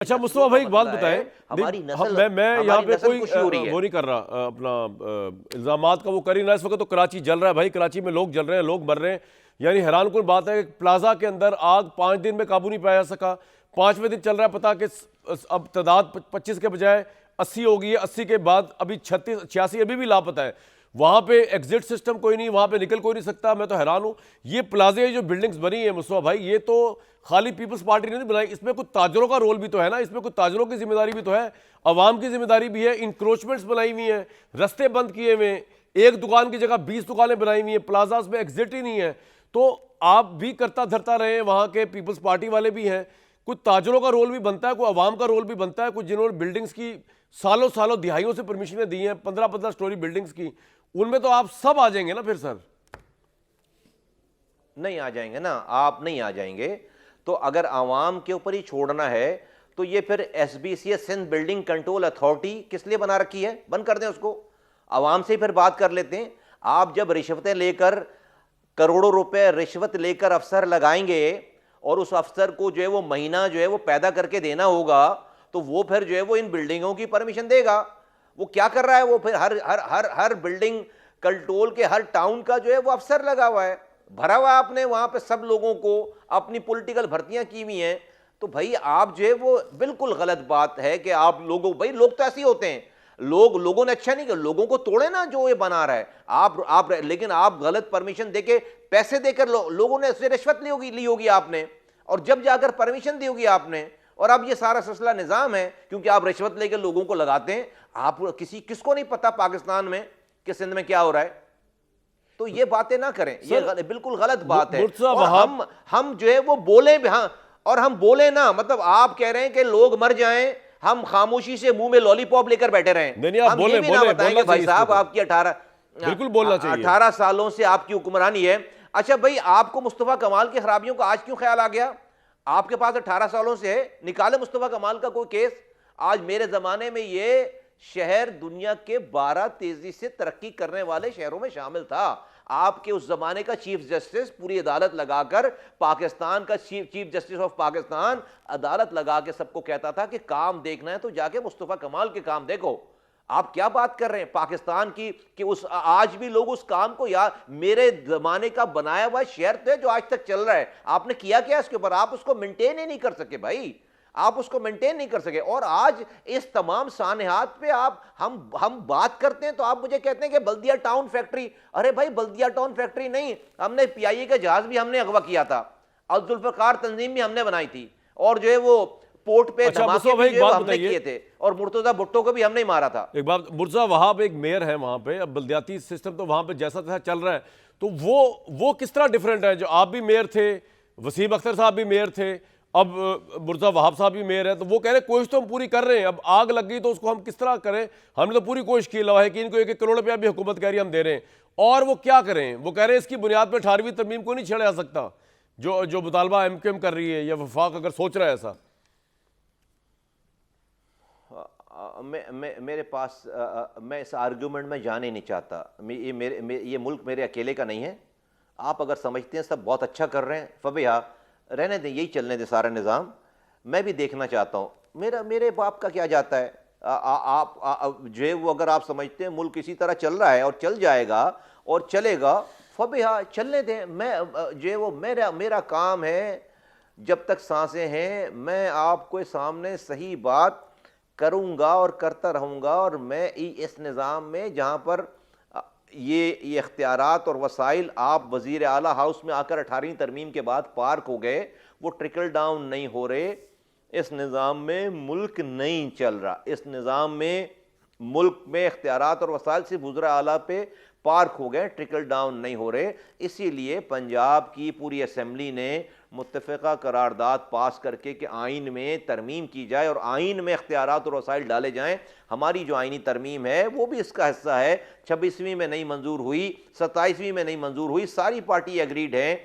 अच्छा मुस्तफा भाई एक बात बताएं। हमारी नस्ल, मैं यहाँ पे कोई खुशी हो रही है। वो नहीं कर रहा अपना इल्जामात का वो कर ही रहा। इस वक्त तो कराची जल रहा है भाई, कराची में लोग जल रहे हैं, लोग मर रहे हैं। यानी हैरान कुन बात है कि प्लाजा के अंदर आग 5 दिन में काबू नहीं पाया जा सका। 5वें दिन चल रहा है, पता कि अब तादाद 25 के बजाय 80 हो गई है। 80 के बाद अभी 36 86 अभी भी लापता है। वहां पे एग्जिट सिस्टम कोई नहीं, वहां पे निकल कोई नहीं सकता। मैं तो हैरान हूं। ये प्लाजे जो बिल्डिंग्स बनी है मुस्तफा भाई, ये तो खाली पीपल्स पार्टी ने नहीं बनाई, इसमें कुछ ताजरों का रोल भी तो है ना, इसमें कुछ ताजरों की जिम्मेदारी भी तो है, अवाम की जिम्मेदारी भी है। इंक्रोचमेंट्स बनाई हुई हैं, रस्ते बंद किए हुए, एक दुकान की जगह 20 दुकानें बनाई हुई हैं, प्लाजास में एग्जिट ही नहीं है। तो आप भी करता धरता रहे, वहां के पीपल्स पार्टी वाले भी हैं, कुछ ताजरों का रोल भी बनता है, कोई अवाम का रोल भी बनता है, कुछ जिन्होंने बिल्डिंग्स की सालों सालों दिहाइयों से परमिशनें दी हैं, 15-15 स्टोरी बिल्डिंग्स की, उनमें तो आप सब आ जाएंगे ना फिर सर। नहीं आ जाएंगे ना, आप नहीं आ जाएंगे। तो अगर आवाम के ऊपर ही छोड़ना है तो ये फिर SBCS Sindh building control authority किस लिए बना रखी है? बंद कर दें उसको, आवाम से ही फिर बात कर लेते हैं। आप जब रिश्वतें लेकर, करोड़ों रुपए रिश्वत लेकर अफसर लगाएंगे और उस अफसर को जो है वो महीना जो है वो पैदा करके देना होगा, तो वो फिर जो है वो इन बिल्डिंगों की परमिशन देगा। वो क्या कर रहा है? वो फिर हर हर हर हर बिल्डिंग कंट्रोल के हर टाउन का जो है वो अफसर लगा हुआ है, भरा हुआ आपने वहां पे सब लोगों को, अपनी पॉलिटिकल भर्तियां की हुई हैं। तो भाई आप जो है वो बिल्कुल गलत बात है कि आप लोगों, भाई लोग तो ऐसे ही होते हैं, लोगों ने अच्छा नहीं किया, लोगों को तोड़े ना जो ये बना रहा है। आप लेकिन आप गलत परमिशन देके, पैसे देकर लोगों ने रिश्वत ली होगी आपने, और जब जाकर परमिशन दी होगी आपने, और अब ये सारा सिलसिला निजाम है क्योंकि आप रिश्वत लेकर लोगों को लगाते हैं। आप किसको नहीं पता पाकिस्तान में कि सिंध में क्या हो रहा है? तो ये बातें ना करें, ये बिल्कुल गलत बात है। और हम जो है वो बोले भी, हाँ, और हम बोले ना, मतलब आप कह रहे हैं कि लोग मर जाएं, हम खामोशी से मुंह में लॉलीपॉप लेकर बैठे रहें। हम ये भी ना बताएंगे भाई साहब आपकी 18 सालों से आपकी हुक्मरानी है। अच्छा भाई, आपको मुस्तफा कमाल की खराबियों का आज क्यों ख्याल आ गया? आपके पास 18 सालों से है, निकाले मुस्तफा कमाल का कोई केस। आज मेरे जमाने में ये शहर दुनिया के 12 तेजी से तरक्की करने वाले शहरों में शामिल था। आपके उस जमाने का चीफ जस्टिस पूरी अदालत लगाकर, पाकिस्तान का चीफ जस्टिस ऑफ पाकिस्तान अदालत लगा के सबको कहता था कि काम देखना है तो जाके मुस्तफा कमाल के काम देखो। आप क्या बात कर रहे हैं पाकिस्तान की कि उस आज भी लोग उस काम को, यार मेरे जमाने का बनाया हुआ शहर तो है जो आज तक चल रहा है, आपने किया क्या इसके ऊपर? आप उसको मेंटेन ही नहीं कर सके भाई, आप उसको मेंटेन नहीं कर सके। और आज इस तमाम सानहात पे हम बात करते हैं तो आप मुझे कहते हैं कि बल्दिया टाउन फैक्ट्री। अरे भाई बल्दिया टाउन फैक्ट्री नहीं, हमने PIA का जहाज भी हमने अगवा किया था, अब्दुल तंजीम भी हमने बनाई थी, और जो है वो पोर्ट पे धमाके भी जो हमने किए थे, और मुर्तजा भुट्टो को भी हमने ही मारा था। एक बात, मुर्तजा वहाब एक मेयर है वहां पे, अब बल्दियाती सिस्टम तो वहां पे जैसा तैसा चल रहा है, तो वो किस तरह डिफरेंट है? जो आप भी मेयर थे, वसीम अख्तर साहब भी मेयर थे, अब मुर्तजा वहाब साहब भी मेयर है, तो वो कह रहे कोशिश तो हम पूरी कर रहे हैं, अब आग लग गई तो उसको हम किस तरह करें? हमने तो पूरी कोशिश की, लवा है कि इनको 1-1 करोड़ रुपया भी हुकूमत कह रही है हम दे रहे हैं, और वो क्या करें? वो कह रहे हैं इसकी बुनियाद पर 18वीं तरमीम को नहीं छेड़ा जा सकता, जो मुतालबा MQM कर रही है या वफाक अगर सोच रहा है ऐसा। मेरे पास मैं इस आर्ग्यूमेंट में जाने नहीं चाहता। ये मुल्क मेरे अकेले का नहीं है। आप अगर समझते हैं सब बहुत अच्छा कर रहे हैं, फबिहा रहने दें, यही चलने दें सारा निज़ाम। मैं भी देखना चाहता हूँ, मेरे बाप का क्या जाता है? आप जो है वो, अगर आप समझते हैं मुल्क इसी तरह चल रहा है और चल जाएगा और चलेगा, फबिहा चलने दें। मैं जो है वो मेरा काम है, जब तक सांसें हैं मैं आपको सामने सही बात करूंगा और करता रहूंगा। और मैं इस निज़ाम में जहां पर ये इख्तियारात और वसाइल आप वज़ीर आला हाउस में आकर 18वीं तरमीम के बाद पार्क हो गए, वो ट्रिकल डाउन नहीं हो रहे, इस निज़ाम में मुल्क नहीं चल रहा। इस निज़ाम में मुल्क में इख्तियारात और वसाइल से वज़ीर आला पे पार्क हो गए, ट्रिकल डाउन नहीं हो रहे। इसीलिए पंजाब की पूरी असम्बली ने मुत्तफ़िक़ा करारदाद पास करके कि आइन में तरमीम की जाए और आइन में इख्तियारात और वसाइल डाले जाएं। हमारी जो आइनी तरमीम है वो भी इसका हिस्सा है। 26वीं में नहीं मंजूर हुई, 27वीं में नहीं मंजूर हुई, सारी पार्टी एग्रीड हैं।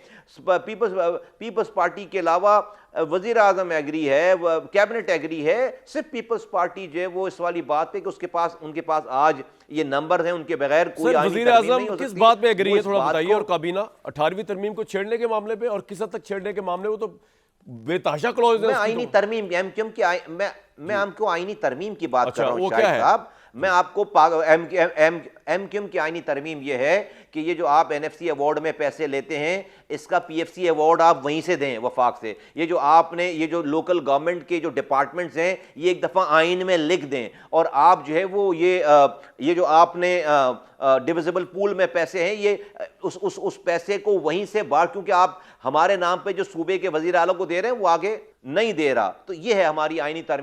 पीपल्स पार्टी के अलावा वज़ीर आज़म एग्री है, कैबिनेट एग्री है। सिर्फ पीपल्स पार्टी जो है वो इस वाली बात पे कि उनके पास आज ये नंबर हैं, उनके बगैर कोई वज़ीर आज़म किस बात पे एग्री है थोड़ा बताइए। और काबीना 18वीं तरमीम को छेड़ने के मामले पे और किस हद तक छेड़ने के मामले, वो तो बेतहाशा क्लॉज है मैं उसकी आईनी तो। तरमीम एमक्यूएम की मैं आपको आईनी तरमीम की बात अच्छा, कर रहा हूं वो क्या शाहिद है? साहब। मैं आपको एमक्यूएम की आईनी तरमीम यह है कि ये जो आप एनएफसी अवार्ड में पैसे लेते हैं, इसका पीएफसी अवार्ड आप वहीं से दें, वफाक से। ये जो आपने ये जो लोकल गवर्नमेंट के जो डिपार्टमेंट्स हैं, ये एक दफ़ा आइन में लिख दें, और आप जो है वो ये जो आपने डिविजिबल पूल में पैसे हैं, ये उस पैसे को वहीं से बाहर, क्योंकि आप हमारे नाम पे जो सूबे के वजीर आला को दे रहे हैं वो आगे नहीं दे रहा। तो ये है हमारी आईनी तरमीम।